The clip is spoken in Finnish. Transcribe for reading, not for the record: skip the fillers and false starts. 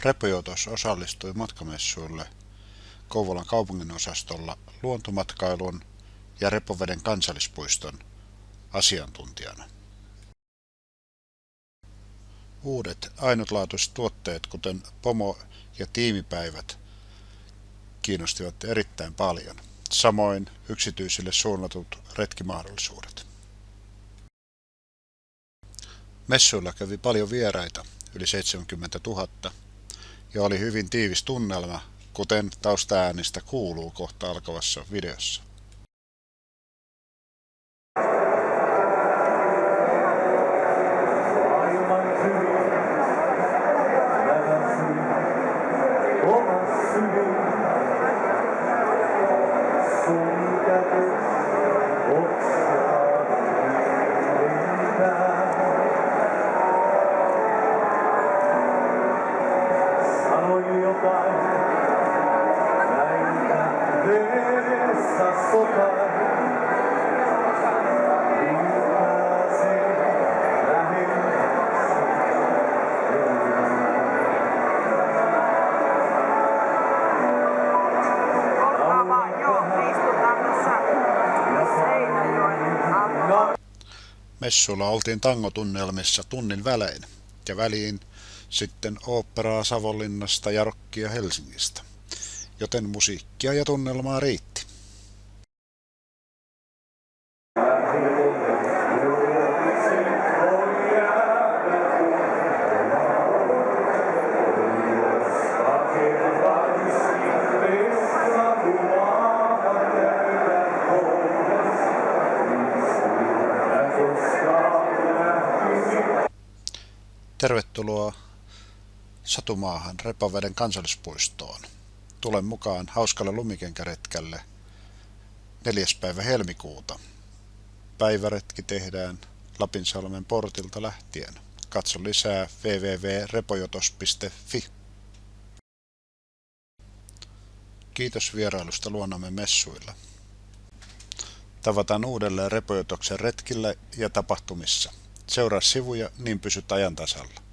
Repojotos osallistui matkamessuille Kouvolan kaupunginosastolla luontomatkailun ja Repoveden kansallispuiston asiantuntijana. Uudet ainutlaatuiset tuotteet, kuten pomo- ja tiimipäivät, kiinnostivat erittäin paljon. Samoin yksityisille suunnatut retkimahdollisuudet. Messuilla kävi paljon vieraita, yli 70 000, ja oli hyvin tiivis tunnelma, kuten taustaäänistä kuuluu kohta alkavassa videossa. Messuilla oltiin tangotunnelmissa tunnin välein ja väliin sitten oopperaa Savonlinnasta ja rockia Helsingistä, joten musiikkia ja tunnelmaa riitti. Tervetuloa Satumaahan Repoveden kansallispuistoon. Tule mukaan hauskalle lumikenkäretkelle 4. päivä helmikuuta. Päiväretki tehdään Lapinsalmen portilta lähtien. Katso lisää www.repojotos.fi. Kiitos vierailusta luonnomme messuilla. Tavataan uudelleen Repojotoksen retkillä ja tapahtumissa. Seuraa sivuja, niin pysyt ajan tasalla.